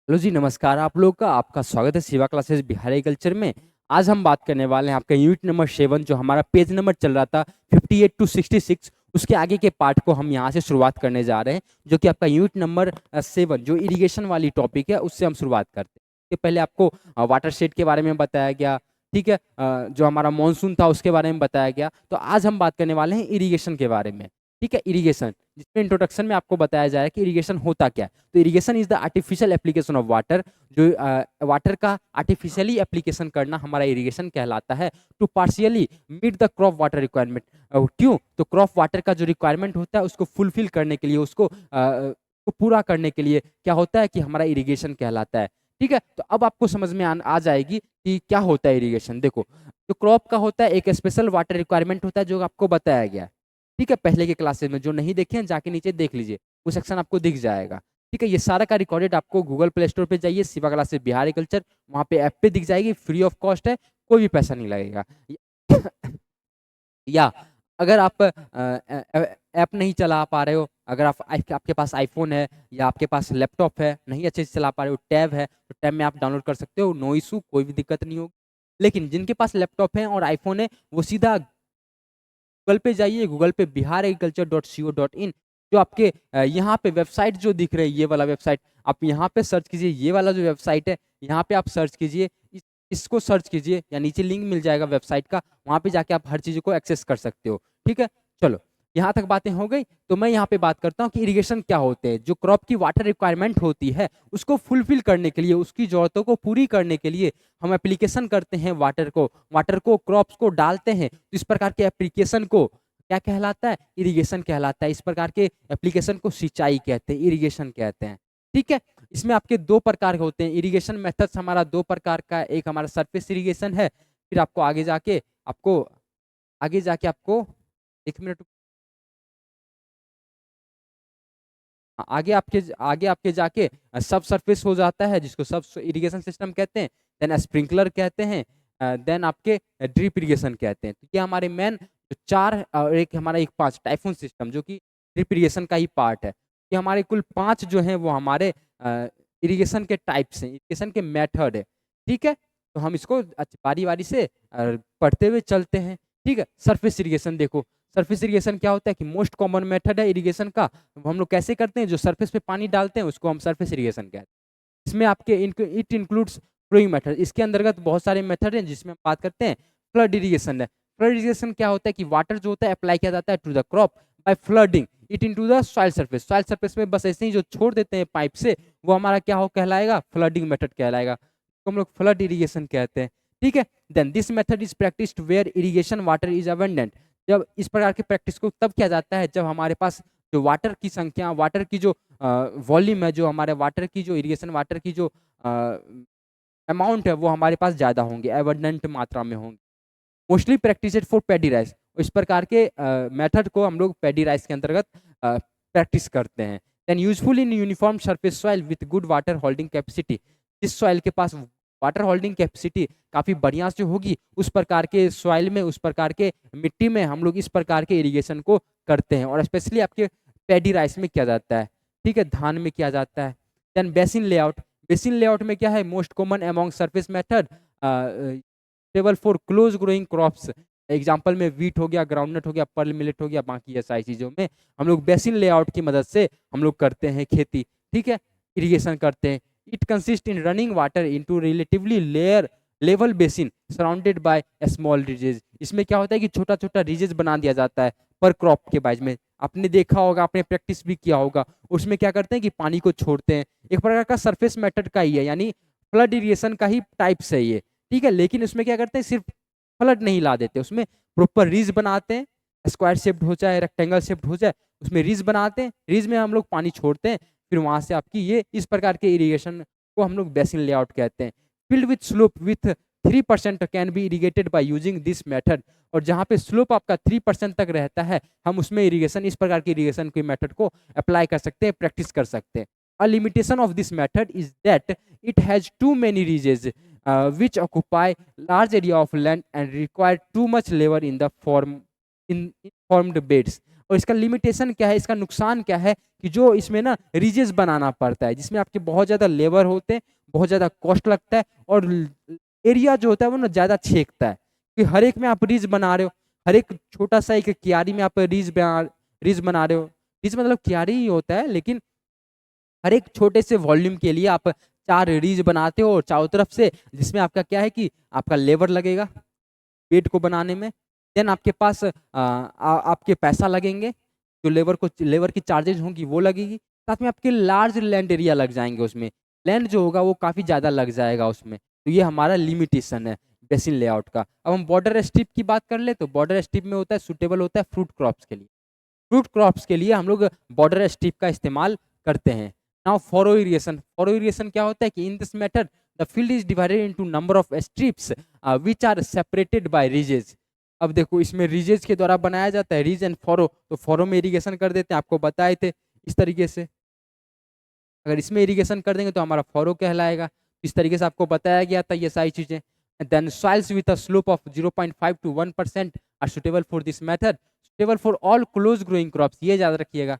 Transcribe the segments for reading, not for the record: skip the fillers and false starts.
Hello जी, नमस्कार। आप लोग का आपका स्वागत है शिवा क्लासेस बिहार एग्रीकल्चर में। आज हम बात करने वाले हैं आपका यूनिट नंबर 7 जो हमारा पेज नंबर चल रहा था 58 टू 66। उसके आगे के पार्ट को हम यहाँ से शुरुआत करने जा रहे हैं, जो कि आपका यूनिट नंबर 7 जो इरिगेशन वाली टॉपिक है उससे हम शुरुआत करते हैं। इसके पहले आपको वाटर शेड के बारे में बताया गया, ठीक है। जो हमारा मानसून था उसके बारे में बताया गया। तो आज हम बात करने वाले हैं इरिगेशन के बारे में, ठीक है। इरिगेशन, जिसमें इंट्रोडक्शन में आपको बताया जाए कि इरिगेशन होता क्या है। तो irrigation is the artificial application of water, जो वाटर का आर्टिफिशियली एप्लीकेशन करना हमारा इरिगेशन कहलाता है। To partially meet the crop water requirement. क्यों? तो क्रॉप वाटर का जो रिक्वायरमेंट होता है उसको फुलफिल करने के लिए, उसको को पूरा करने के लिए क्या होता है कि हमारा इरिगेशन कहलाता है, ठीक है। तो अब आपको समझ में आ जाएगी कि क्या होता है इरिगेशन। देखो, जो क्रॉप का होता है एक स्पेशल वाटर रिक्वायरमेंट होता है जो आपको बताया गया है, ठीक है। पहले के क्लासेस में जो नहीं देखे हैं जाके नीचे देख लीजिए, वो सेक्शन आपको दिख जाएगा, ठीक है। ये सारा का रिकॉर्डेड आपको गूगल प्ले स्टोर पे जाइए, शिवा क्लासेस बिहार एग्रीकल्चर, वहाँ पे ऐप पे दिख जाएगी, फ्री ऑफ कॉस्ट है, कोई भी पैसा नहीं लगेगा। या अगर आप ऐप नहीं चला पा रहे हो, अगर आपके पास आईफोन है या आपके पास लैपटॉप है, नहीं अच्छे से चला पा रहे हो, टैब है, तो टैब में आप डाउनलोड कर सकते हो, नो इशू, कोई भी दिक्कत नहीं होगी। लेकिन जिनके पास लैपटॉप है और आईफोन है, वो सीधा गूगल पे जाइए, गूगल पे biharagriculture.co.in, जो आपके यहाँ पे वेबसाइट जो दिख रही है, ये वाला वेबसाइट, आप यहाँ पे सर्च कीजिए। ये वाला जो वेबसाइट है यहाँ पे आप सर्च कीजिए, इसको सर्च कीजिए, या नीचे लिंक मिल जाएगा वेबसाइट का, वहाँ पे जाके आप हर चीज़ को एक्सेस कर सकते हो, ठीक है। चलो, यहाँ तक बातें हो गई। तो मैं यहाँ पे बात करता हूँ कि इरिगेशन क्या होते हैं। जो क्रॉप की वाटर रिक्वायरमेंट होती है उसको फुलफिल करने के लिए, उसकी जरूरतों को पूरी करने के लिए हम एप्लीकेशन करते हैं वाटर को क्रॉप्स को डालते हैं। तो इस प्रकार के एप्लीकेशन को क्या कहलाता है? इरिगेशन कहलाता है। इस प्रकार के एप्लीकेशन को सिंचाई कहते हैं, इरिगेशन कहते हैं, ठीक है। इसमें आपके दो प्रकार के होते हैं इरिगेशन मेथड्स, हमारा दो प्रकार का, एक हमारा सरफेस इरिगेशन है, फिर आपको आगे जाके आपको एक मिनट, आगे आपके जाके सब सरफेस हो जाता है, जिसको सब इरिगेशन सिस्टम कहते हैं। देन स्प्रिंकलर कहते हैं, देन आपके ड्रिप इरिगेशन कहते हैं। तो ये हमारे मेन चार और एक हमारा एक पांच टाइफून सिस्टम, जो कि ड्रिप इरिगेशन का ही पार्ट है। ये हमारे कुल पांच जो हैं वो हमारे इरिगेशन के टाइप्स हैं, इरिगेशन के मेथड है, ठीक है। तो हम इसको बारी बारी से पढ़ते हुए चलते हैं, ठीक है। सरफेस इरिगेशन देखो, सरफेस इरिगेशन क्या होता है कि मोस्ट कॉमन मेथड है इरिगेशन का। हम लोग कैसे करते हैं? जो सरफेस पे पानी डालते हैं उसको हम सरफेस इरिगेशन कहते हैं। इसमें आपके इट इंक्लूड्स फ्लोइंग मेथड, इसके अंतर्गत बहुत सारे मेथड हैं, जिसमें हम बात करते हैं फ्लड इरिगेशन है। फ्लड इरिगेशन क्या होता है कि वाटर जो होता है अप्लाई किया जाता है to the crop by flooding it into the soil surface. Soil surface में बस ऐसे ही जो छोड़ देते हैं पाइप से, वो हमारा क्या हो कहलाएगा? फ्लडिंग मेथड कहलाएगा, तो हम लोग फ्लड इरिगेशन कहते हैं, ठीक है। Then this method is practised where irrigation water is abundant. जब इस प्रकार की प्रैक्टिस को तब किया जाता है जब हमारे पास जो वाटर की संख्या, वाटर की जो वॉल्यूम है, जो हमारे वाटर की जो इरिगेशन वाटर की जो अमाउंट है, वो हमारे पास ज़्यादा होंगे, एबंडेंट मात्रा में होंगे। Mostly practice for paddy rice, इस प्रकार के मेथड को हम लोग पैडी राइस के अंतर्गत प्रैक्टिस करते हैं। Then useful in uniform surface soil with good water holding capacity, जिस सॉइल के पास वाटर होल्डिंग कैपेसिटी काफ़ी बढ़िया से होगी, उस प्रकार के सॉइल में, उस प्रकार के मिट्टी में हम लोग इस प्रकार के इरिगेशन को करते हैं। और स्पेशली आपके पैडी राइस में किया जाता है, ठीक है, धान में किया जाता है। Then basin layout, basin layout में क्या है? Most common among surface method table for close growing crops. Example में वीट हो गया, ग्राउंडनट हो गया, पर्ल मिलेट हो गया, बाकी ये सारी चीज़ों में हम लोग बेसिन लेआउट की मदद से हम लोग करते हैं खेती, ठीक है, इरिगेशन करते हैं। It consist in running water into relatively level basin surrounded by small ridges. इसमें क्या होता है कि छोटा छोटा रिजेज बना दिया जाता है पर क्रॉप के बाइज में। आपने देखा होगा, आपने प्रैक्टिस भी किया होगा, उसमें क्या करते हैं कि पानी को छोड़ते हैं। एक प्रकार का सरफेस मेथड का ही है, यानी फ्लड इरिगेशन का ही टाइप्स है ये, ठीक है। लेकिन उसमें क्या करते हैं, सिर्फ फ्लड नहीं ला देते, उसमें प्रॉपर रिज बनाते हैं, स्क्वायर शेप्ड हो चाहे रेक्टेंगल शेप्ड हो जाए, उसमें रिज बनाते हैं, रिज में हम लोग पानी छोड़ते हैं, फिर वहां से आपकी ये इस प्रकार के इरिगेशन को हम लोग बेसिन लेआउट कहते हैं। Field with slope with 3% can be irrigated by using this method. और जहाँ पे स्लोप आपका 3% तक रहता है, हम उसमें इरिगेशन, इस प्रकार की इरिगेशन के मेथड को अप्लाई कर सकते हैं, प्रैक्टिस कर सकते हैं। A limitation of this method is that it has too many ridges which occupy large area of land and require too much labor in the formed beds. और इसका लिमिटेशन क्या है, इसका नुकसान क्या है कि जो इसमें ना रिजेस बनाना पड़ता है, जिसमें आपके बहुत ज़्यादा लेबर होते हैं, बहुत ज़्यादा कॉस्ट लगता है और एरिया जो होता है वो ना ज़्यादा छेकता है कि हर एक में आप रिज बना रहे हो, हर एक छोटा सा एक क्यारी में आप रिज बना रहे हो। रिज मतलब क्यारी ही होता है, लेकिन हर एक छोटे से वॉल्यूम के लिए आप 4 रीज बनाते हो और चारों तरफ से, जिसमें आपका क्या है कि आपका लेबर लगेगा पेड़ को बनाने में, देन आपके पास आपके पैसा लगेंगे, जो लेबर की चार्जेज होंगी वो लगेगी, साथ में आपके लार्ज लैंड एरिया लग जाएंगे, उसमें लैंड जो होगा वो काफ़ी ज़्यादा लग जाएगा उसमें। तो ये हमारा लिमिटेशन है बेसिन लेआउट का। अब हम बॉर्डर स्ट्रिप की बात कर ले, तो बॉर्डर स्ट्रिप में होता है सुटेबल होता है फ्रूट क्रॉप्स के लिए। फ्रूट क्रॉप्स के लिए हम लोग बॉर्डर स्ट्रिप का इस्तेमाल करते हैं। नाउ फॉरो इरिगेशन क्या होता है कि in this method the field is divided into number of strips which are separated by ridges. अब देखो इसमें रिजेस के द्वारा बनाया जाता है, रिज एंड फॉरो, तो फॉरो में इरिगेशन कर देते हैं, आपको बताए थे इस तरीके से। अगर इसमें इरिगेशन कर देंगे तो हमारा फॉरो कहलाएगा। इस तरीके से आपको बताया गया था ये सारी चीजें। Then soils with a slope of 0.5 to 1% are suitable for this method, suitable for all close growing crops, ये याद रखिएगा।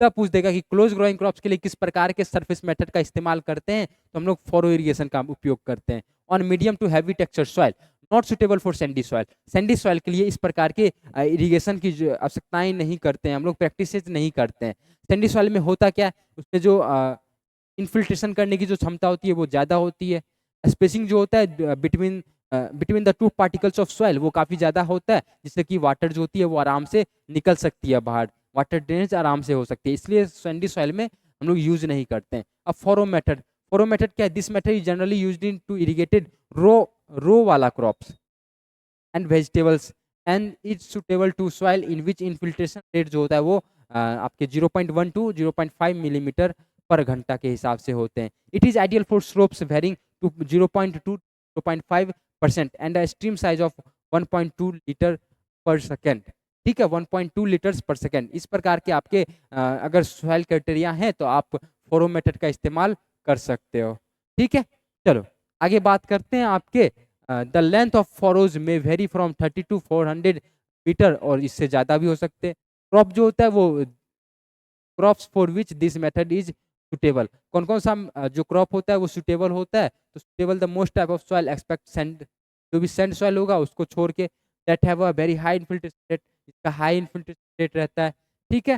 तब पूछ देगा कि क्लोज ग्रोइंग क्रॉप्स के लिए किस प्रकार के सरफेस मेथड का इस्तेमाल करते हैं, तो हम लोग फॉरो इरिगेशन का उपयोग करते हैं। On medium to heavy texture soil, not suitable for sandy soil, sandy soil के लिए इस प्रकार के इरिगेशन की आवश्यकताएं नहीं करते हैं, हम लोग प्रैक्टिसेस नहीं करते हैं। सैंडी सॉइल में होता क्या है, उसमें जो इन्फिल्ट्रेशन करने की जो क्षमता होती है वो ज़्यादा होती है। स्पेसिंग जो होता है between the two particles of soil वो काफ़ी ज़्यादा होता है, जिससे कि वाटर जो होती है वो आराम से निकल सकती है बाहर, वाटर ड्रेनेज आराम से हो सकती है, इसलिए सैंडी सॉइल में हम लोग यूज नहीं करते हैं। अब फॉरो मेथड क्या है, this method is generally used in to irrigated row वाला crops and vegetables and is suitable to soil in which infiltration rate जो होता है वो आपके 0.1 to 0.5 मिलीमीटर पर घंटा के हिसाब से होते हैं। It is ideal for slopes varying to 0.2 0.5% and a stream size of 1.2 litre per second. ठीक है, 1.2 लीटर्स पर सेकेंड। इस प्रकार के आपके अगर सॉइल क्राइटेरिया हैं तो आप फॉरो मेथड का इस्तेमाल कर सकते हो। ठीक है, चलो आगे बात करते हैं। आपके द लेंथ ऑफ फॉरोज में वेरी फ्रॉम 30 to 400 मीटर, और इससे ज़्यादा भी हो सकते हैं। क्रॉप जो होता है वो crops for which this method is suitable, कौन कौन सा जो क्रॉप होता है वो सुटेबल होता है, तो suitable the most type of soil expect sand, जो भी सैंड सॉइल होगा उसको छोड़ के, that have a very high infiltration rate, इसका हाई इन्फिल्ट्रेशन रेट रहता है। ठीक है,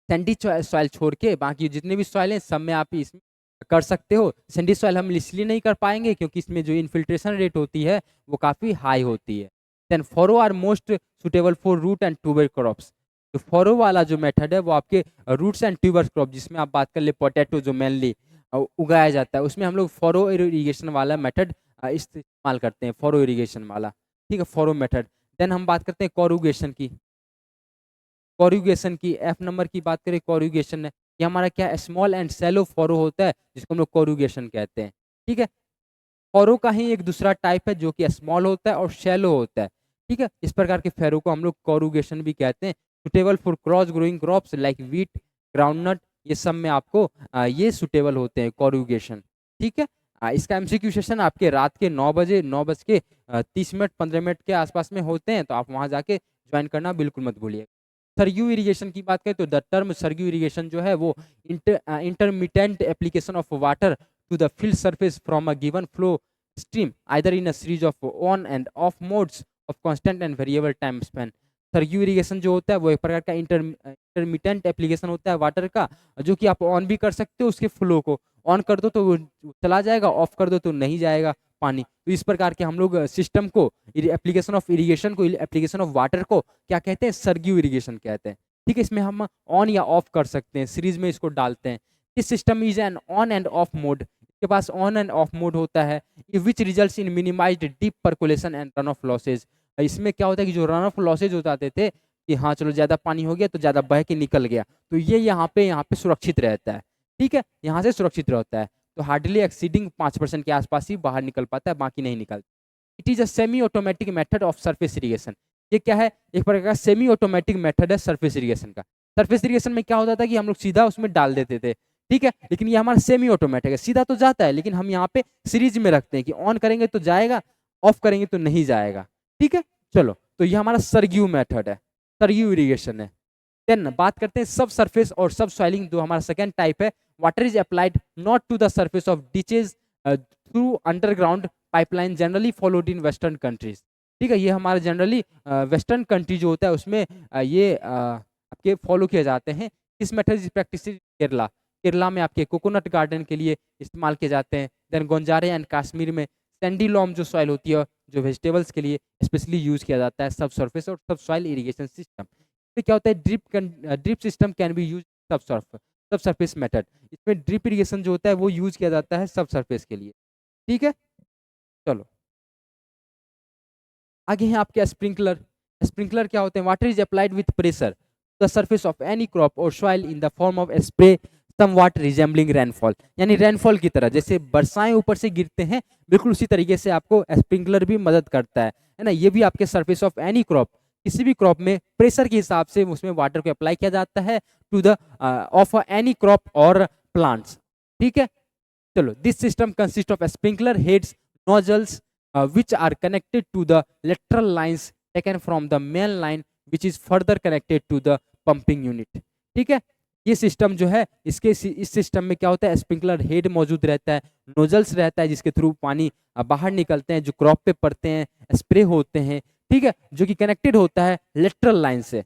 सैंडी सॉइल छोड़ के बाकी जितने भी सॉइल हैं सब में आप इसमें कर सकते हो। सैंडी सॉइल हम इसलिए नहीं कर पाएंगे क्योंकि इसमें जो इन्फिल्ट्रेशन रेट होती है वो काफ़ी हाई होती है। Then furrow are most suitable for root and tuber crops, तो फॉरो वाला जो मेथड है वो आपके रूट्स एंड ट्यूबर क्रॉप, जिसमें आप बात कर ले पोटैटो जो मेनली उगाया जाता है, उसमें हम लोग फॉरो इरिगेशन वाला मेथड इस्तेमाल करते हैं, फॉरो इरिगेशन वाला। ठीक है, फॉरो मेथड। देन हम बात करते हैं कोरुगेशन की एफ नंबर की बात करें, कोरुगेशन है ये हमारा क्या स्मॉल एंड सैलो फॉरो होता है, जिसको हम लोग कोरुगेशन कहते हैं। ठीक है, फॉरो का ही एक दूसरा टाइप है जो कि स्मॉल होता है और शैलो होता है। ठीक है, इस प्रकार के फैरो को हम लोग कोरुगेशन भी कहते हैं। Suitable for cross growing crops like wheat, groundnut, ये सब में आपको ये सुटेबल होते हैं कोरुगेशन। ठीक है, इसका एमसीक्यू सेशन आपके रात के 9 बजे 9:30 15 के आसपास में होते हैं, तो आप वहाँ जाके ज्वाइन करना बिल्कुल मत भूलिए। सरयू इरिगेशन की बात करें तो द टर्म सरयू इरिगेशन जो है वो intermittent application of water to the field surface from a given flow stream either in a series of on and off modes of constant and variable time span। Saryu irrigation जो होता है वो एक प्रकार का इंटरमिटेंट एप्लीकेशन होता है water का, जो कि आप ऑन भी कर सकते हो, उसके फ्लो को ऑन कर दो तो वो चला जाएगा, ऑफ कर दो तो नहीं जाएगा पानी। तो इस प्रकार के हम लोग सिस्टम को, एप्लीकेशन ऑफ इरिगेशन को, एप्लीकेशन ऑफ वाटर को क्या कहते हैं, सरयू इरिगेशन कहते हैं। ठीक है, इसमें हम ऑन या ऑफ कर सकते हैं, सीरीज में इसको डालते हैं। This system is an on and off mode, इसके पास ऑन एंड ऑफ मोड होता है, which results in minimised deep percolation and run off losses. इसमें क्या होता है कि जो रन ऑफ लॉसेज हो जाते थे कि हाँ चलो ज़्यादा पानी हो गया तो ज़्यादा बह के निकल गया, तो ये यहाँ पे सुरक्षित रहता है। ठीक है, यहाँ से सुरक्षित रहता है, तो हार्डली एक्सीडिंग 5% के आसपास ही बाहर निकल पाता है, बाकी नहीं निकलता। It is a semi automatic method of surface irrigation. ये क्या है, एक प्रकार का सेमी ऑटोमेटिक मेथड है सरफेस इरिगेशन का। सरफेस इरिगेशन में क्या होता था कि हम लोग सीधा उसमें डाल देते थे, ठीक है, लेकिन ये हमारा सेमी ऑटोमेटिक है, सीधा तो जाता है लेकिन हम यहाँ पे सीरीज में रखते हैं कि ऑन करेंगे तो जाएगा, ऑफ करेंगे तो नहीं जाएगा। ठीक है, चलो तो ये हमारा सरयू मेथड है। सरयू इरिगेशन है। देन बात करते हैं सब सरफेस और सब सॉइलिंग, जो हमारा सेकेंड टाइप है। Water is applied not to the surface of ditches through underground pipeline generally followed in western countries. ठीक है, ये हमारा जनरली वेस्टर्न कंट्री जो होता है उसमें ये आपके फॉलो किए जाते हैं। किस method is practice Kerala, Kerala में आपके कोकोनट गार्डन के लिए इस्तेमाल किए जाते हैं। देन गोंजारे एंड कश्मीर में सैंडी लॉम जो सॉइल होती है, जो वेजिटेबल्स के लिए स्पेशली यूज किया जाता है सब सरफेस और सब सॉइल इरिगेशन सिस्टम। फिर क्या होता है, drip system can be use सब सरफेस मेथड। इसमें ड्रिप इरिगेशन जो होता है वो यूज किया जाता है सब सरफेस के लिए। ठीक है, चलो आगे हैं आपके स्प्रिंकलर। स्प्रिंकलर क्या होते हैं? Water is applied with pressure the surface of any crop और soil in the form of spray somewhat resembling rainfall, यानी रेनफॉल की तरह, जैसे बरसाएं ऊपर से गिरते हैं बिल्कुल उसी तरीके से आपको स्प्रिंकलर भी मदद करता है ना। ये भी आपके सरफेस ऑफ एनी क्रॉप, किसी भी क्रॉप में प्रेशर के हिसाब से उसमें वाटर को अप्लाई किया जाता है to the of any crop और प्लांट्स। ठीक है, चलो this system consist of sprinkler heads nozzles which are connected to the lateral lines taken from the main line which is further connected to the pumping unit। ठीक है, ये system जो है इस सिस्टम में क्या होता है, स्प्रिंकलर हेड मौजूद रहता है, नोजल्स रहता है जिसके थ्रू पानी बाहर निकलते हैं जो क्रॉप पे पड़ते हैं, स्प्रे होते हैं। ठीक है, जो कि कनेक्टेड होता है लेटरल लाइन से,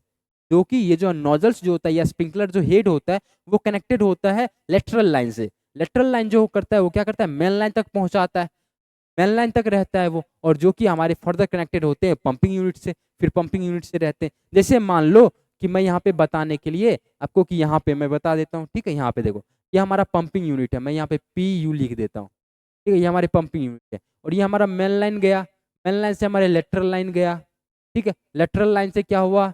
जो कि ये जो नोजल्स जो होता है या स्प्रिंकलर जो हेड होता है वो कनेक्टेड होता है लेटरल लाइन से। लेटरल लाइन जो करता है वो क्या करता है, मेन लाइन तक पहुंचाता है, मेन लाइन तक रहता है वो, और जो कि हमारे फर्दर कनेक्टेड होते हैं पंपिंग यूनिट से, फिर पंपिंग यूनिट से रहते हैं। जैसे मान लो कि मैं यहाँ पे बताने के लिए आपको कि यहाँ पे मैं बता देता हूँ। ठीक है, यहाँ पे देखो ये हमारा पंपिंग यूनिट है, मैं यहाँ पे PU लिख देता हूँ। ठीक है, ये हमारे पंपिंग यूनिट है और ये हमारा मेन लाइन गया, मेन लाइन से हमारे लेटरल लाइन गया। ठीक है, लेटरल लाइन से क्या हुआ,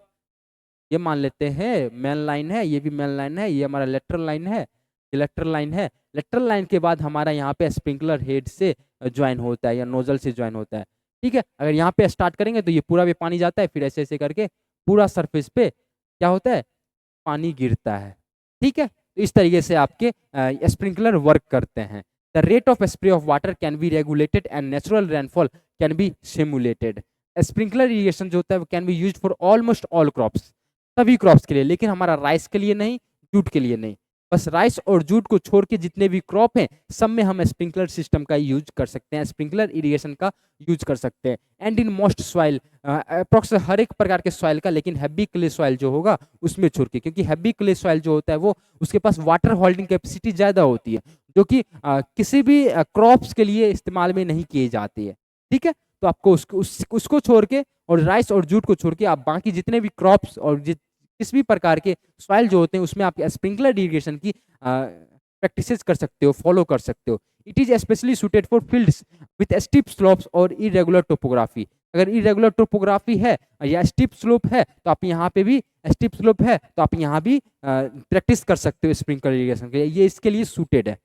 ये मान लेते हैं मेन लाइन है, ये भी मेन लाइन है, ये हमारा लेटरल लाइन है, ये लेटरल लाइन है। लेटरल लाइन के बाद हमारा यहाँ पे स्प्रिंकलर हेड से ज्वाइन होता है या नोजल से ज्वाइन होता है। ठीक है, अगर यहाँ पे स्टार्ट करेंगे तो ये पूरा भी पानी जाता है, फिर ऐसे ऐसे करके पूरा सरफेस पे क्या होता है, पानी गिरता है। ठीक है, तो इस तरीके से आपके स्प्रिंकलर वर्क करते हैं। The rate of spray of water can be regulated and natural rainfall can be simulated. Sprinkler irrigation जो होता है वो can B use for almost all crops, सभी क्रॉप्स के लिए, लेकिन हमारा राइस के लिए नहीं, जूट के लिए नहीं। बस राइस और जूट को छोड़ के जितने भी क्रॉप हैं सब में हम स्प्रिंकलर सिस्टम का यूज कर सकते हैं, स्प्रिंकलर इरिगेशन का यूज कर सकते हैं। And in most soil, approx हर एक प्रकार के सॉइल का, लेकिन हैवी क्ले सॉइल जो होगा उसमें छोड़ के, क्योंकि हैवी क्ले सॉइल जो होता है वो उसके पास वाटर होल्डिंग कैपेसिटी ज़्यादा होती है, जो कि किसी भी क्रॉप्स के लिए इस्तेमाल में नहीं किए जाती है। ठीक है, तो आपको उसको छोड़ के और राइस और जूट को छोड़ के आप बाकी जितने भी क्रॉप्स और किस भी प्रकार के सॉइल जो होते हैं उसमें आप स्प्रिंकलर इरिगेशन की प्रैक्टिसेस कर सकते हो, फॉलो कर सकते हो। It is specially suited for fields with steep slopes और इरेगुलर टोपोग्राफी। अगर इरेगुलर टोपोग्राफी है या स्टीप स्लोप है तो आप यहाँ पे भी, स्टीप स्लोप है तो आप यहाँ भी प्रैक्टिस कर सकते हो स्प्रिंकलर इरिगेशन के लिए, ये इसके लिए सूटेड है।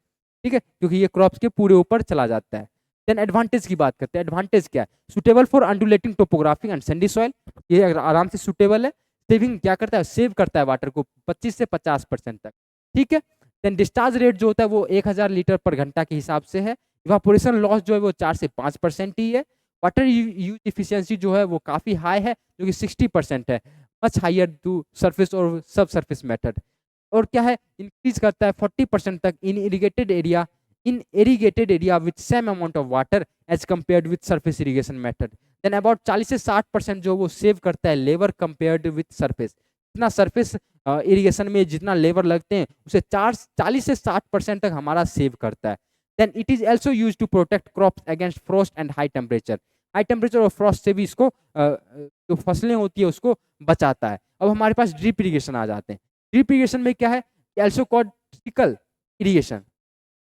ठीक है, क्योंकि ये क्रॉप्स के पूरे ऊपर चला जाता है। देन एडवांटेज की बात करते हैं। एडवांटेज क्या है? Suitable for undulating topography and Sandy soil, ये आराम से सुटेबल है। सेविंग क्या करता है, सेव करता है वाटर को 25 से 50% तक। ठीक है, देन डिस्चार्ज रेट जो होता है वो 1000 लीटर पर घंटा के हिसाब से है। इवापोरेशन लॉस जो है वो 4 से 5% ही है। वाटर यूज इफिशियंसी जो है वो काफ़ी हाई है, जो कि 60% है, मच हाइयर टू सरफेस और सब सरफेस मेथड। और क्या है, इंक्रीज करता है 40% तक इन irrigated area with same amount of water as compared with surface irrigation method। Then about 40 से 60% जो वो सेव करता है लेबर कंपेयर्ड विथ सरफेस। जितना सरफेस इरिगेशन में जितना लेबर लगते हैं उसे 40 से 60% तक हमारा सेव करता है। Then it is also use to protect crops against frost and high temperature. High temperature और फ्रॉस्ट से भी इसको जो फसलें होती है उसको बचाता है। अब हमारे पास ड्रिप इरिगेशन आ जाते हैं। ड्रिप इरिगेशन में क्या है, also called trickle irrigation.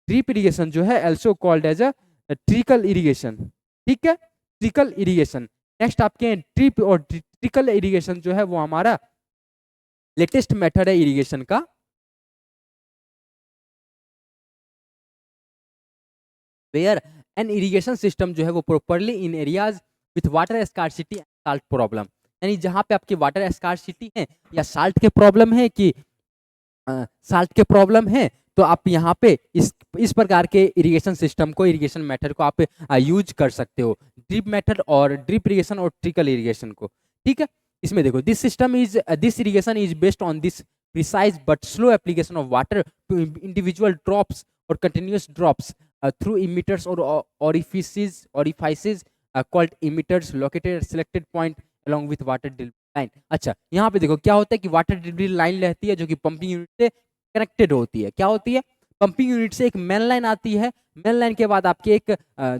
Drip irrigation जो है also called as a trickle irrigation. ठीक है, ट्रिकल इरिगेशन। नेक्स्ट आपके ड्रिप और ट्रिकल इरिगेशन जो है वो हमारा लेटेस्ट मेथड है इरिगेशन का। वेयर एन इरिगेशन सिस्टम जो है वो properly in areas with water scarcity and salt problem, यानी जहाँ पे आपकी वाटर स्कार्सिटी है या साल्ट के प्रॉब्लम है कि साल्ट के प्रॉब्लम है, तो आप यहाँ पे इस प्रकार के इरिगेशन सिस्टम को, इरिगेशन मेथड को आप यूज कर सकते हो, ड्रिप मेथड और ड्रिप इरिगेशन और ट्रिकल इरिगेशन को। ठीक है, इसमें देखो, this irrigation is based on this precise but slow application of water to individual drops और कंटिन्यूअस ड्रॉप्स थ्रू इमिटर्स और orifices called emitters located at selected point along with water delivery line। अच्छा, यहाँ पे देखो क्या होता है कि वाटर डिलीवरी लाइन रहती है जो कि पंपिंग यूनिट से कनेक्टेड होती है। क्या होती है? पंपिंग यूनिट से एक मेन लाइन आती है, मेन लाइन के बाद आपके एक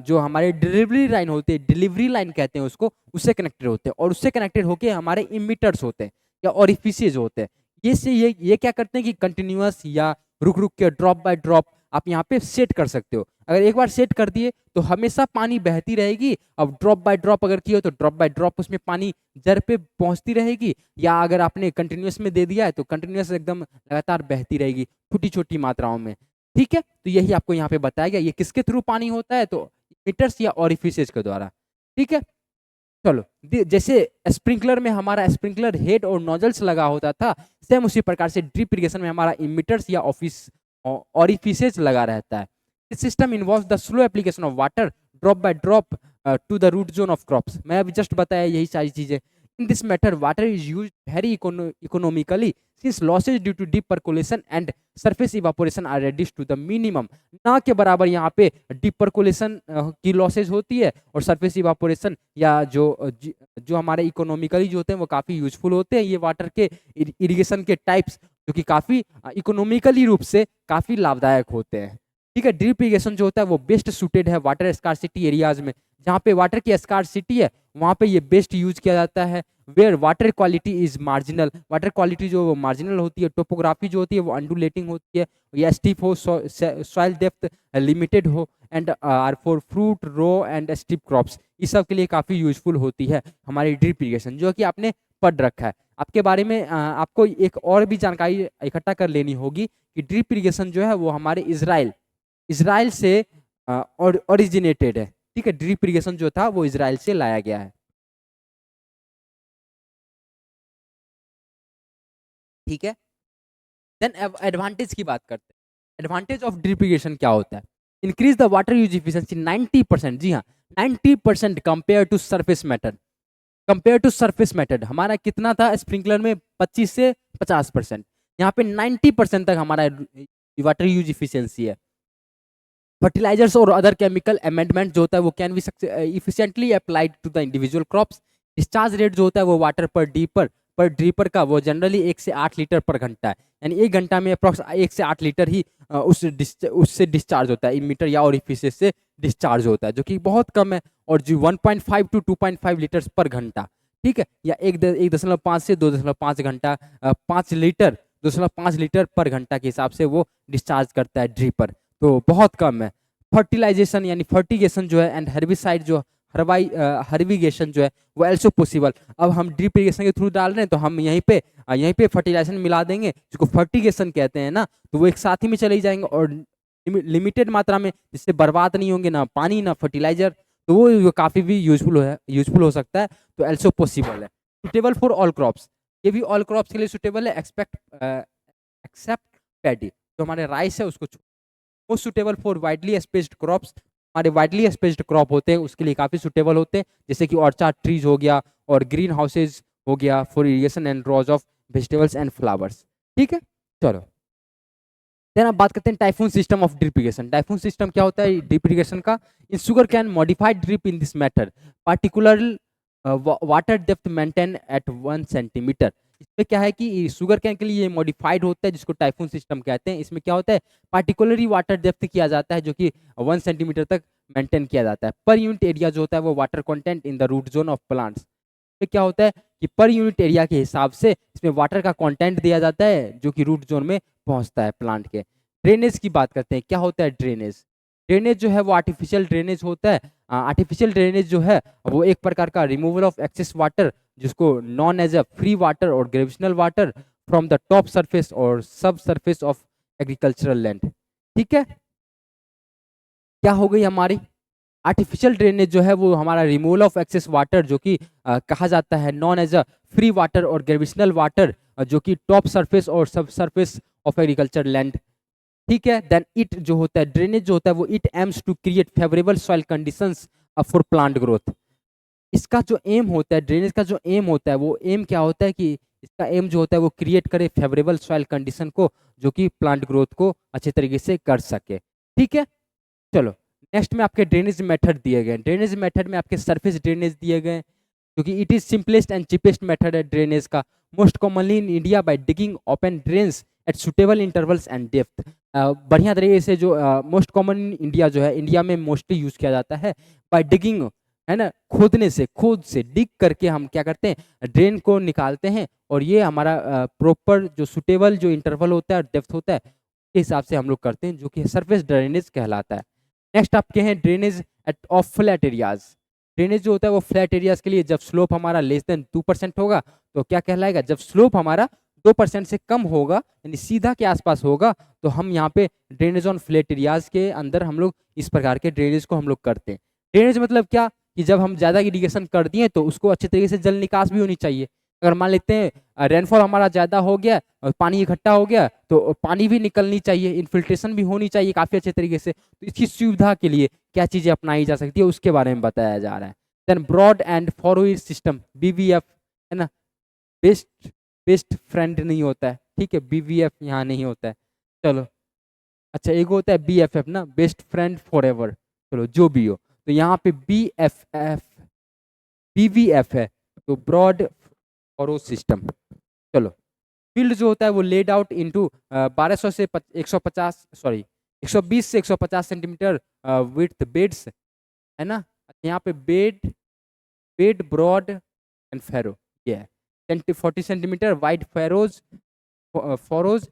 जो हमारे डिलीवरी लाइन होती है, डिलीवरी लाइन कहते हैं उसको, उससे कनेक्टेड होते हैं, और उससे कनेक्टेड होके हमारे इमिटर्स होते हैं या ऑरिफिसेज होते हैं। ये क्या करते हैं कि कंटिन्यूअस या रुक रुक के ड्रॉप बाय ड्रॉप आप यहाँ पे सेट कर सकते हो। अगर एक बार सेट कर दिए तो हमेशा पानी बहती रहेगी। अब ड्रॉप बाय ड्रॉप अगर किए हो तो ड्रॉप बाय ड्रॉप उसमें पानी जड़ पे पहुंचती रहेगी, या अगर आपने कंटिन्यूअस में दे दिया है तो कंटिन्यूअस एकदम लगातार बहती रहेगी छोटी छोटी मात्राओं में। ठीक है, तो यही आपको यहाँ पे बताया गया। ये किसके थ्रू पानी होता है? तो मीटर्स या ऑरिफिसेज के द्वारा। ठीक है, चलो, जैसे स्प्रिंकलर में हमारा स्प्रिंकलर हेड और नोजल्स लगा होता था, सेम उसी प्रकार से ड्रिप इरिगेशन में हमारा इमिटर्स या ऑरिफिसेज लगा रहता है। This system involves the slow application of water drop by drop to the root zone of crops. मैं अभी जस्ट बताया यही सारी चीजें। In this method water is used very economically since losses due to deep percolation and surface evaporation are reduced to the minimum। ना के बराबर यहाँ पे डीप परकोलेशन की लॉसेज होती है, और सरफेस इवापोरेशन या जो हमारे इकोनॉमिकली जो होते हैं वो काफ़ी यूजफुल होते हैं। ये वाटर के इरिगेशन के टाइप्स जो कि काफ़ी इकोनॉमिकली रूप से काफ़ी लाभदायक होते हैं। ठीक है, ड्रिप इरिगेशन जो होता है वो बेस्ट सूटेड है वाटर स्कार्सिटी एरियाज में। जहाँ पे वाटर की स्कार्सिटी है वहाँ पे ये बेस्ट यूज किया जाता है। Where water quality is marginal, water quality जो मार्जिनल होती है, टोपोग्राफी जो होती है वो अंडुलेटिंग होती है, या स्टीप हो, सॉइल डेप्थ लिमिटेड हो, and are for fruit row and steep crops. इस सब के लिए काफ़ी यूजफुल होती है हमारी ड्रिप इरिगेशन, जो कि आपने पढ़ रखा है। आपके बारे में आपको एक और भी जानकारी इकट्ठा कर लेनी होगी कि ड्रिप इरिगेशन जो है वो हमारे इजराइल से ओरिजिनेटेड है। ठीक है, ड्रिप इरिगेशन जो था वो इजराइल से लाया गया है। ठीक है, देन एडवांटेज की बात करते हैं। एडवांटेज ऑफ ड्रिप इरिगेशन क्या होता है? Increase the water use efficiency 90%। जी हाँ, 90% compare to surface method. Compare to surface method हमारा कितना था स्प्रिंकलर में? 25 से 50%। यहाँ पे 90% तक हमारा वाटर यूज इफिशियंसी है। फर्टिलाइजर्स और अदर केमिकल अमेंडमेंट जो होता है वो can be efficiently applied to the individual crops. Discharge rate जो होता है वो वाटर पर ड्रीपर का वो जनरली 1 से 8 लीटर पर घंटा है, यानी 1 घंटा में अप्रॉक्स 1 से 8 लीटर ही उससे डिस्चार्ज होता है, इमीटर या ओरिफिसेस से डिस्चार्ज होता है, जो कि बहुत कम है। और जो 1.5 टू 2.5 लीटर पर घंटा, ठीक है, या 1.5 से 2.5 घंटा 5 लीटर 2.5 लीटर पर घंटा के हिसाब से वो डिस्चार्ज करता है ड्रीपर, तो बहुत कम है। फर्टिलाइजेशन यानी फर्टिगेशन जो है एंड हर्बिसाइड जो हर्बिगेशन जो है वो एल्सो पॉसिबल। अब हम ड्रिप इरिगेशन के थ्रू डाल रहे हैं तो हम यहीं पे फर्टिलाइजेशन मिला देंगे जिसको फर्टिगेशन कहते हैं ना, तो वो एक साथ ही में चले जाएंगे और लिमिटेड मात्रा में, जिससे बर्बाद नहीं होंगे ना पानी ना फर्टिलाइजर, तो वो काफ़ी भी यूजफुल हो सकता है, तो एल्सो पॉसिबल है। सुटेबल फॉर ऑल क्रॉप्स, ये भी ऑल क्रॉप्स के लिए सुटेबल है एक्सेप्ट पैडी, जो हमारे राइस है उसको। Most suitable for widely spaced crops, हमारे वाइडली स्पेस्ड क्रॉप होते हैं उसके लिए काफ़ी सुटेबल होते हैं, जैसे कि ऑर्चार्ड ट्रीज हो गया और ग्रीन हाउसेज हो गया for irrigation and rows of vegetables and flowers. ठीक है, चलो देन अब बात करते हैं typhoon system of drip irrigation. Typhoon system क्या होता है ड्रिप इरिगेशन का? इन sugar cane modified drip in this method particular water depth maintain at 1 centimetre. इसमें क्या है कि शुगर कैन के लिए ये मॉडिफाइड होता है जिसको टाइफून सिस्टम कहते हैं। इसमें क्या होता है पार्टिकुलरली वाटर डेप्थ किया जाता है जो कि 1 सेंटीमीटर तक मेंटेन किया जाता है। पर यूनिट एरिया जो होता है वो water content in the root zone of plants. इसमें क्या होता है कि पर यूनिट एरिया के हिसाब से इसमें वाटर का कंटेंट दिया जाता है जो कि रूट जोन में पहुंचता है प्लांट के। ड्रेनेज की बात करते हैं, क्या होता है ड्रेनेज? ड्रेनेज जो है वो आर्टिफिशियल ड्रेनेज होता है। आर्टिफिशियल ड्रेनेज जो है वो एक प्रकार का रिमूवल ऑफ एक्सेस वाटर जिसको known as a free water और gravitational water from the top surface और सब सरफेस ऑफ एग्रीकल्चरल लैंड। ठीक है, क्या हो गई हमारी आर्टिफिशियल ड्रेनेज जो है वो हमारा रिमूवल ऑफ एक्सेस वाटर जो कि कहा जाता है known as a free water और ग्रेविशनल वाटर जो कि टॉप सरफेस और सब सरफेस ऑफ एग्रीकल्चर लैंड। ठीक है, देन इट जो होता है ड्रेनेज जो होता है वो it aims to create favourable soil conditions for plant growth. इसका जो एम होता है, ड्रेनेज का जो एम होता है, वो एम क्या होता है कि इसका एम जो होता है वो क्रिएट करे फेवरेबल सॉइल कंडीशन को, जो कि प्लांट ग्रोथ को अच्छे तरीके से कर सके। ठीक है, चलो नेक्स्ट में आपके ड्रेनेज मेथड दिए गए। ड्रेनेज मेथड में आपके सरफेस ड्रेनेज दिए गए, क्योंकि it is simplest and cheapest method है ड्रेनेज का। Most commonly in India by digging open drains at suitable intervals and depth. बढ़िया तरीके से जो मोस्ट कॉमन इन इंडिया जो है, इंडिया में मोस्टली यूज किया जाता है बाय डिगिंग, है ना, खोदने से, खुद से डिग करके हम क्या करते हैं, ड्रेन को निकालते हैं, और ये हमारा प्रॉपर जो सुटेबल जो इंटरवल होता है, डेप्थ होता है, के हिसाब से हम लोग करते हैं, जो कि सरफेस ड्रेनेज कहलाता है। नेक्स्ट आपके हैं drainage at of flat areas. Drainage जो होता है वो फ्लैट एरियाज के लिए, जब स्लोप हमारा लेस देन 2% होगा तो क्या कहलाएगा, जब स्लोप हमारा 2% से कम होगा, यानी सीधा के आसपास होगा, तो हम यहाँ पे ड्रेनेज ऑन फ्लैट एरियाज के अंदर हम लोग इस प्रकार के ड्रेनेज को हम लोग करते हैं। ड्रेनेज मतलब क्या, कि जब हम ज़्यादा इरीगेशन कर दिए तो उसको अच्छे तरीके से जल निकास भी होनी चाहिए। अगर मान लेते हैं रेनफॉल हमारा ज़्यादा हो गया और पानी इकट्ठा हो गया, तो पानी भी निकलनी चाहिए, इन्फिल्ट्रेशन भी होनी चाहिए काफ़ी अच्छे तरीके से। तो इसकी सुविधा के लिए क्या चीज़ें अपनाई जा सकती है, उसके बारे में बताया जा रहा है। Then broad and forward system, BVF, है ना, बेस्ट बेस्ट फ्रेंड नहीं होता है, ठीक है, BVF यहाँ नहीं होता है। चलो अच्छा, एक होता है BFF ना, बेस्ट फ्रेंड फॉर एवर, चलो जो भी हो, तो यहाँ पे BVF है, तो ब्रॉड फॉरवर्ड सिस्टम। चलो फील्ड जो होता है वो लेड आउट इनटू 1200 से 150, सॉरी 120 से 150 सेंटीमीटर विड्थ बेड्स, है ना। यहाँ पे बेड ब्रॉड एंड फैरो, ये है 40 centimetre wide Pharaoh's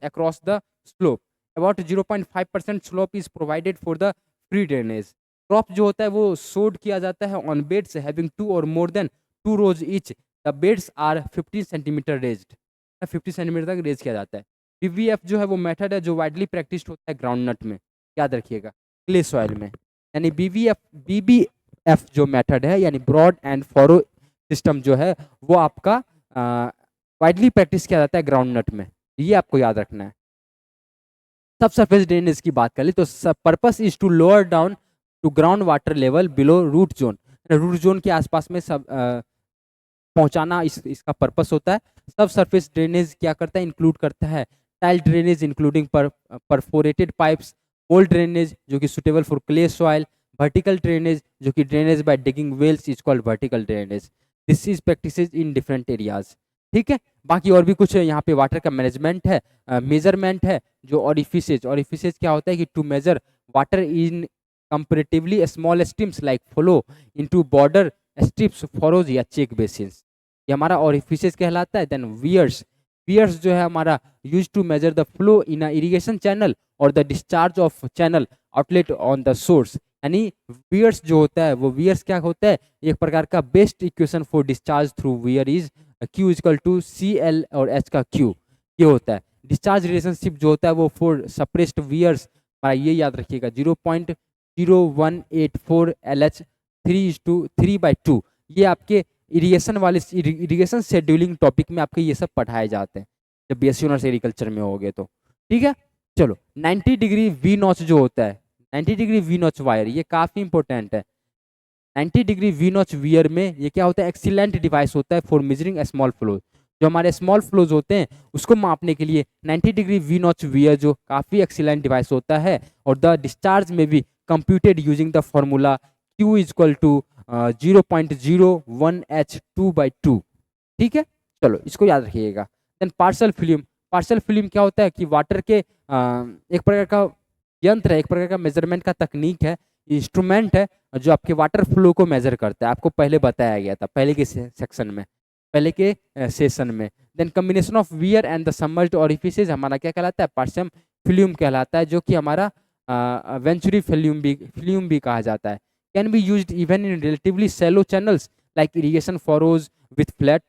across the slope. About 0.5% slope is provided for the free drainage. Crop जो होता है वो सोड किया जाता है ऑन बेड्स हैविंग 2 और more than 2 rows each. The beds are 15 centimetre raised, 50 centimetre तक रेज किया जाता है। BVF जो है वो मेथड है जो वाइडली प्रैक्टिस्ड होता है ग्राउंड नट में, याद रखिएगा, क्ले सॉइल में। यानी BVF जो मेथड है, यानी ब्रॉड एंड फॉरो सिस्टम जो है, वो आपका वाइडली प्रैक्टिस किया जाता है ग्राउंड नट में, ये आपको याद रखना है। सब सरफेस ड्रेनेज की बात कर ली तो purpose is to lower down to ground water level below root zone. Root zone के आसपास में सब पहुंचाना इसका पर्पस होता है। सब सरफेस ड्रेनेज क्या करता है, इंक्लूड करता है tile drainage including perforated pipes, mould drainage जो कि suitable for clay soil, vertical drainage जो कि drainage by digging wells is called vertical drainage. This is practises in different areas, ठीक है। बाकी और भी कुछ यहाँ पे वाटर का मैनेजमेंट है, मेजरमेंट है, जो ऑरिफिसेज क्या होता है कि to measure water in comparatively small streams like flow into border strips, furrows या चेक बेसिन्स, ये हमारा ऑरिफिसेज कहलाता है। देन वियर्स जो है हमारा use to measure the flow in a irrigation channel और the discharge of channel outlet on the source. यानी वियर्स जो होता है, वो वियर्स क्या होता है, एक प्रकार का best equation for discharge through weir is Q equal to CL और H का Q, ये होता है। डिस्चार्ज रिलेशनशिप जो होता है वो फॉर सप्रेस्ड वियर्स, ये याद रखिएगा 0.0184 LH 3:3/2। ये आपके इरिगेशन वाले इरिगेशन शेड्यूलिंग टॉपिक में आपके ये सब पढ़ाए जाते हैं जब BSc ऑनर्स एग्रीकल्चर में होगे तो, ठीक है। चलो 90 डिग्री वी नॉच जो होता है, 90 डिग्री वी नॉच वायर, ये काफी इंपॉर्टेंट है। 90 डिग्री वी नॉच वियर में ये क्या होता है, एक्सीलेंट डिवाइस होता है फॉर मेजरिंग स्मॉल फ्लो। जो हमारे स्मॉल फ्लोज होते हैं उसको मापने के लिए 90 डिग्री वी नॉच वियर जो काफी एक्सीलेंट डिवाइस होता है, और द डिस्चार्ज में भी computed using the formula Q equal to 0.01H2/2, ठीक है। चलो इसको याद रखिएगा। देन पार्शियल फिल्म क्या होता है कि वाटर के एक प्रकार का यंत्र है, एक प्रकार का मेजरमेंट का तकनीक है, इंस्ट्रूमेंट है जो आपके वाटर फ्लो को मेजर करता है। आपको पहले बताया गया था पहले के सेक्शन में, पहले के सेशन में। Then combination of weir and the submerged orifices हमारा क्या कहलाता है, पार्शियल फिल्म कहलाता है, जो कि हमारा वेंचुरी फिल्म भी कहा जाता है। Can be used even in relatively shallow channels like irrigation furrows with flat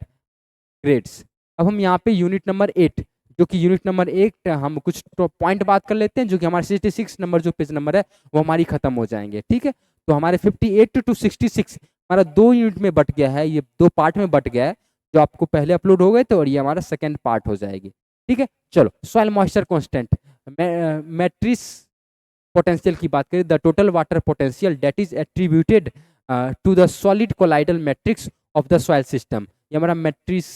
grades. अब हम यहाँ पे यूनिट नंबर 8, जो कि यूनिट नंबर 8 हम कुछ पॉइंट बात कर लेते हैं, जो कि हमारे 66 नंबर जो पेज नंबर है वो हमारी खत्म हो जाएंगे, ठीक है। तो हमारे 58 to 66 हमारा 2 यूनिट में बट गया है, ये 2 पार्ट में बट गया है, जो आपको पहले अपलोड हो गए थे, और ये हमारा सेकेंड पार्ट हो जाएगी, ठीक है। चलो soil moisture constant matrix potential की बात करें, the total water potential that is attributed to the solid colloidal matrix of the soil system. ये हमारा मैट्रिक्स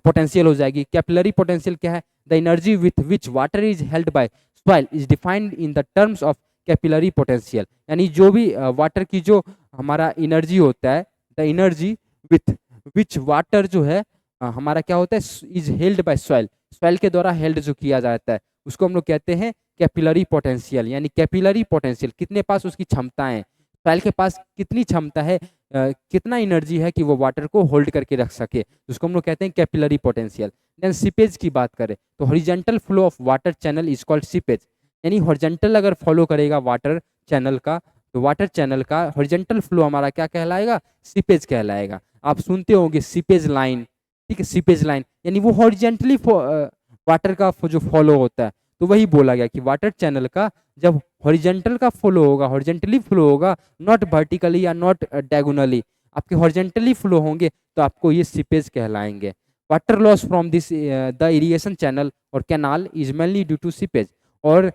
पोटेंशियल हो जाएगी। कैपिलरी पोटेंशियल क्या है? The energy with which water is held by soil is defined in the terms of capillary potential. यानी जो भी water की जो हमारा एनर्जी होता है, the energy with which water जो है हमारा क्या होता है? Is held by soil, soil के द्वारा हेल्ड जो किया जाता है उसको हम लोग कहते हैं कैपिलरी पोटेंशियल। यानी कैपिलरी पोटेंशियल कितने पास उसकी क्षमता है, सॉइल के पास कितनी क्षमता है, कितना एनर्जी है कि वो वाटर को होल्ड करके रख सके, उसको हम लोग कहते हैं कैपिलरी पोटेंशियल। देन सीपेज की बात करें तो horizontal flow of water channel is called seepage. यानी हॉरिजॉन्टल अगर फॉलो करेगा वाटर चैनल का, तो वाटर चैनल का हॉरिजॉन्टल फ्लो हमारा क्या कहलाएगा? सीपेज कहलाएगा। आप सुनते होंगे सीपेज लाइन, ठीक है, सीपेज लाइन यानी वो हॉरिजॉन्टली वाटर का जो फॉलो होता है, तो वही बोला गया कि वाटर चैनल का जब हॉरिजॉन्टल का फ्लो होगा, हॉरिजॉन्टली फ्लो होगा, नॉट वर्टिकली या नॉट डायगोनली, आपके हॉरिजॉन्टली फ्लो होंगे तो आपको ये सीपेज कहलाएंगे। Water loss from this the irrigation channel और canal is mainly due to seepage. और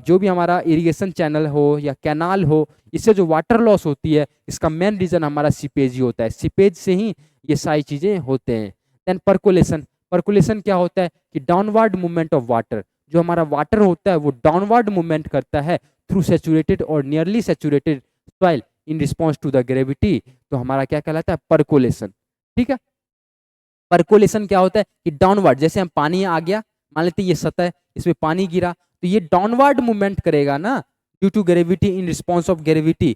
जो भी हमारा इरिगेशन चैनल हो या कैनाल हो, इससे जो वाटर लॉस होती है इसका मेन रीजन हमारा सीपेज ही होता है। सीपेज से ही ये सारी चीजें होते हैं। देन परकोलेशन, परकोलेशन क्या होता है कि डाउनवर्ड मूवमेंट ऑफ वाटर, जो हमारा वाटर होता है वो डाउनवर्ड मूवमेंट करता है थ्रू सैचुरेटेड और nearly saturated soil in response to the gravity, तो हमारा क्या कहलाता है? परकोलेशन। ठीक है, परकोलेशन क्या होता है कि डाउनवर्ड, जैसे हम पानी आ गया, मान लेते हैं ये सतह है, इसमें पानी गिरा, तो ये डाउनवर्ड मूवमेंट करेगा ना due to gravity, in response of gravity,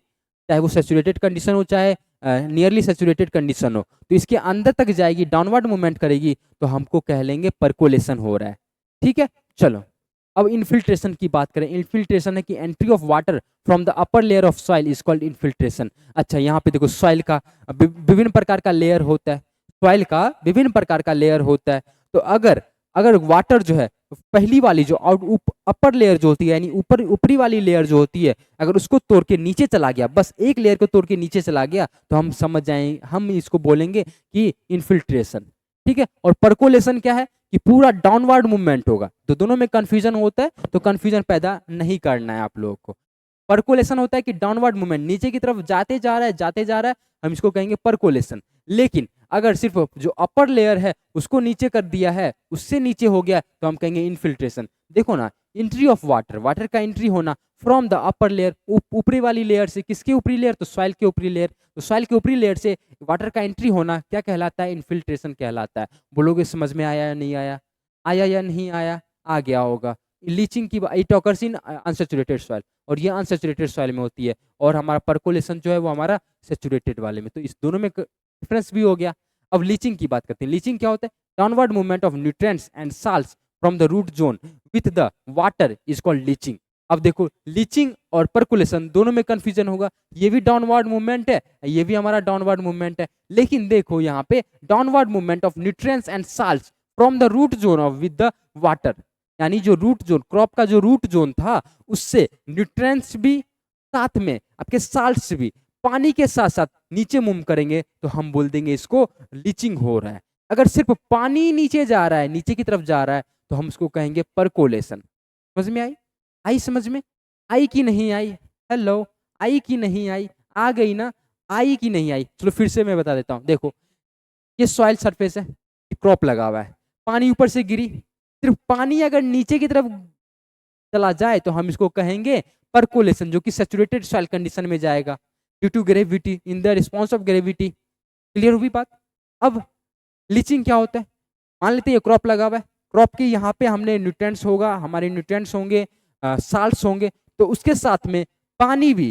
चाहे वो सैचुरेटेड कंडीशन हो चाहे नियरली सैचुरेटेड कंडीशन हो, तो इसके अंदर तक जाएगी, डाउनवर्ड मूवमेंट करेगी, तो हमको कह लेंगे परकोलेशन हो रहा है। ठीक है, चलो अब इन्फिल्ट्रेशन की बात करें। इन्फिल्ट्रेशन है कि entry of water from the upper layer of soil is called infiltration. अच्छा, यहाँ पे देखो सॉइल का विभिन्न प्रकार का लेयर होता है, सॉइल का विभिन्न प्रकार का लेयर होता है, तो अगर अगर वाटर जो है पहली वाली जो अपर लेयर जो होती है, यानी ऊपरी वाली लेयर जो होती है, अगर उसको तोड़ के नीचे चला गया, बस एक लेयर को तोड़ के नीचे चला गया, तो हम समझ जाएंगे, हम इसको बोलेंगे कि इन्फिल्ट्रेशन। ठीक है, और परकोलेशन क्या है कि पूरा डाउनवर्ड मूवमेंट होगा। तो दोनों में कंफ्यूजन होता है, तो कंफ्यूजन पैदा नहीं करना है आप लोगों को। परकोलेशन होता है कि डाउनवर्ड मूवमेंट, नीचे की तरफ जाते जा रहा है, जाते जा रहा है, हम इसको कहेंगे परकोलेशन। लेकिन अगर सिर्फ जो अपर लेयर है उसको नीचे कर दिया है, उससे नीचे हो गया, तो हम कहेंगे इन्फिल्ट्रेशन। देखो ना, एंट्री ऑफ वाटर, वाटर का एंट्री होना फ्रॉम द अपर लेयर, ऊपरी वाली लेयर से, किसके ऊपरी लेयर? तो सॉइल के ऊपरी लेयर, तो सॉइल के ऊपरी लेयर से वाटर का एंट्री होना क्या कहलाता है? इन्फिल्ट्रेशन कहलाता है। बोलोगे समझ में आया या नहीं आया? आया या नहीं आया? आ गया होगा। लीचिंग की it occurs in unsaturated soil, और ये अनसैचुरेटेड सॉइल में होती है, और हमारा परकोलेशन जो है वो हमारा सैचुरेटेड वाले में, तो इस दोनों में डिफरेंस भी हो गया। अब लीचिंग की बात करते हैं। लीचिंग क्या होता है? Downward movement of nutrients and salts from the root zone with the water is called leaching. अब देखो, लीचिंग और परकुलेशन दोनों में कंफ्यूजन होगा, ये भी डाउनवर्ड मूवमेंट है, ये भी हमारा डाउनवर्ड मूवमेंट है, लेकिन देखो यहाँ पे downward movement of nutrients and salts from the root zone of with the water, यानी जो रूट जोन, क्रॉप का जो रूट जोन था, उससे न्यूट्रिएंट्स भी साथ में आपके साल्ट्स भी पानी के साथ साथ नीचे मूव करेंगे, तो हम बोल देंगे इसको लीचिंग हो रहा है। अगर सिर्फ पानी नीचे जा रहा है, नीचे की तरफ जा रहा है, तो हम इसको कहेंगे परकोलेशन। समझ में आई? आई समझ में? आई कि नहीं आई? हेलो, आई कि नहीं आई? आ गई ना? आई कि नहीं आई? चलो फिर से मैं बता देता हूँ। देखो, ये सॉइल सरफेस है, क्रॉप लगा हुआ है, पानी ऊपर से गिरी, सिर्फ पानी अगर नीचे की तरफ चला जाए तो हम इसको कहेंगे परकोलेशन, जो कि सैचुरेटेड सॉइल कंडीशन में जाएगा due to gravity, in the response of gravity. Clear हुई बात? अब लीचिंग क्या होता है? मान लेते हैं ये क्रॉप लगा हुआ है, क्रॉप के यहाँ पे हमने न्यूट्रिएंट्स होगा, हमारे न्यूट्रिएंट्स होंगे, साल्ट्स होंगे, तो उसके साथ में पानी भी,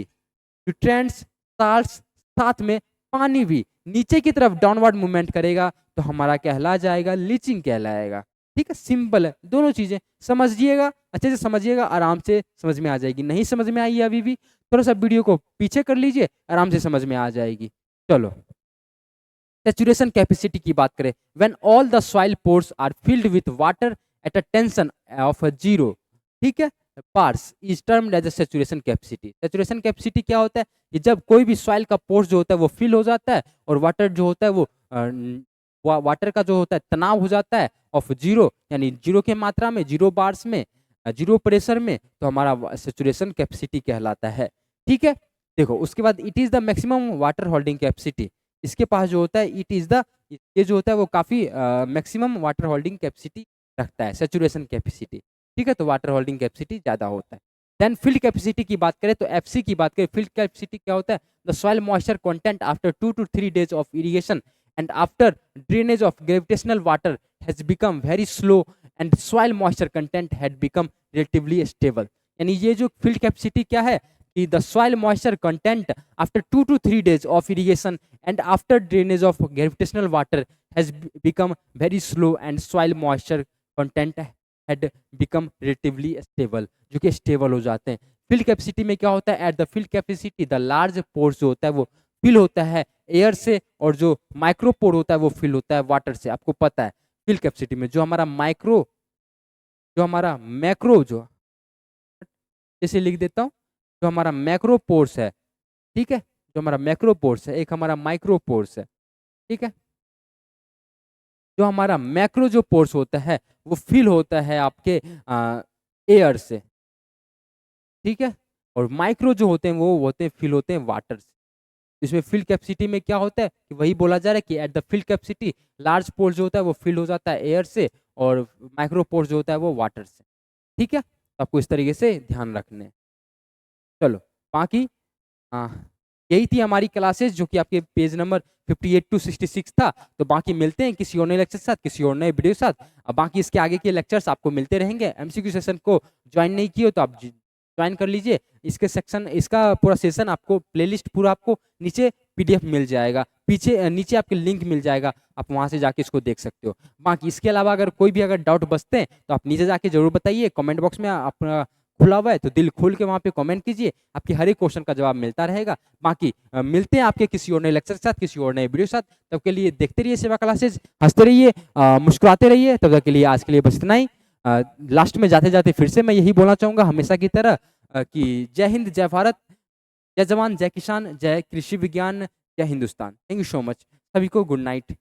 न्यूट्रिएंट्स, साल्ट्स, साथ में पानी भी नीचे की तरफ डाउनवर्ड मूवमेंट करेगा, तो हमारा कहला जाएगा लीचिंग कहलाएगा। ठीक है, सिंपल है, दोनों चीजें समझिएगा, अच्छे से समझिएगा, आराम से समझ में आ जाएगी। नहीं समझ में आई अभी भी, थोड़ा सा वीडियो को पीछे कर लीजिए, आराम से समझ में आ जाएगी। चलो, सैचुरेशन कैपेसिटी की बात करें, when all the soil pores are filled with water at a tension of 0, ठीक है, bars is termed as a saturation capacity. Saturation capacity क्या होता है कि जब कोई भी सॉइल का पोर्स जो होता है वो फिल हो जाता है, और वाटर जो होता है वो वाटर का जो होता है तनाव हो जाता है ऑफ 0, यानी 0 की मात्रा में, 0 बार्स में, 0 प्रेशर में, तो हमारा सैचुरेशन कैपेसिटी कहलाता है। ठीक है, देखो उसके बाद it is the maximum water holding capacity, इसके पास जो होता है इट इज द, ये जो होता है वो काफी मैक्सिमम वाटर होल्डिंग कैपेसिटी रखता है, सेचुरेशन कैपेसिटी, ठीक है, तो वाटर होल्डिंग कैपेसिटी ज्यादा होता है। देन फील्ड कैपेसिटी की बात करें तो एफसी की बात करें, फील्ड कैपेसिटी क्या होता है, the soil moisture content after 2 to 3 days of irrigation and after drainage of gravitational water has become very slow and soil moisture content had become relatively stable. यानी ये जो फील्ड कैपेसिटी क्या है कि the soil moisture content after 2 to 3 days of irrigation and after drainage of gravitational water has become very slow and soil moisture content had become relatively stable, जो कि stable हो जाते हैं। फील्ड कैपेसिटी में क्या होता है, at the field capacity the large pores जो होता है वो फिल होता है एयर से, और जो माइक्रो पोर होता है वो फिल होता है वाटर से। आपको पता है फील्ड कैपेसिटी में जो हमारा माइक्रो, जो हमारा मैक्रो, जो जैसे लिख देता हूँ, जो हमारा मैक्रो पोर्स है, ठीक है, जो हमारा मैक्रो पोर्स है, एक हमारा माइक्रो पोर्स है, ठीक है। जो हमारा मैक्रो जो पोर्स होता है वो फिल होता है आपके एयर से, ठीक है, और माइक्रो जो होते हैं वो होते हैं फिल होते हैं वाटर से। इसमें फील्ड कैपेसिटी में क्या होता है कि वही बोला जा रहा है कि at the field capacity large pores जो होता है वो फिल हो जाता है एयर से, और माइक्रो पोर्स जो होता है वो वाटर से, ठीक है। तो आपको इस तरीके से ध्यान रखने हैं। चलो बाकी यही थी हमारी क्लासेस जो कि आपके पेज नंबर 58 to 66 था। तो बाकी मिलते हैं किसी और नए लेक्चर के साथ, किसी और नए वीडियो के साथ। अब बाकी इसके आगे के लेक्चर्स आपको मिलते रहेंगे। एमसीक्यू सेशन को ज्वाइन नहीं किए हो तो आप ज्वाइन कर लीजिए। इसके सेक्शन, इसका पूरा सेशन आपको प्लेलिस्ट पूरा आपको नीचे पीडीएफ मिल जाएगा, पीछे नीचे आपके लिंक मिल जाएगा, आप वहां से जाके इसको देख सकते हो। बाकी इसके अलावा अगर कोई भी अगर डाउट बचते हैं तो आप नीचे जाके जरूर बताइए, कमेंट बॉक्स में अपना खुला हुआ है तो दिल खोल के वहाँ पे कमेंट कीजिए, आपके हर एक क्वेश्चन का जवाब मिलता रहेगा। बाकी मिलते हैं आपके किसी और नए लेक्चर के साथ, किसी और नए वीडियो के साथ। तब के लिए देखते रहिए सेवा क्लासेज, हंसते रहिए, मुस्कुराते रहिए। तब तक के लिए आज के लिए बस इतना ही। लास्ट में जाते जाते फिर से मैं यही बोलना चाहूँगा हमेशा की तरह कि जय हिंद, जय भारत, जय जवान, जय किसान, जय कृषि विज्ञान, जय Hindustan. Thank you so much, सभी को गुड नाइट।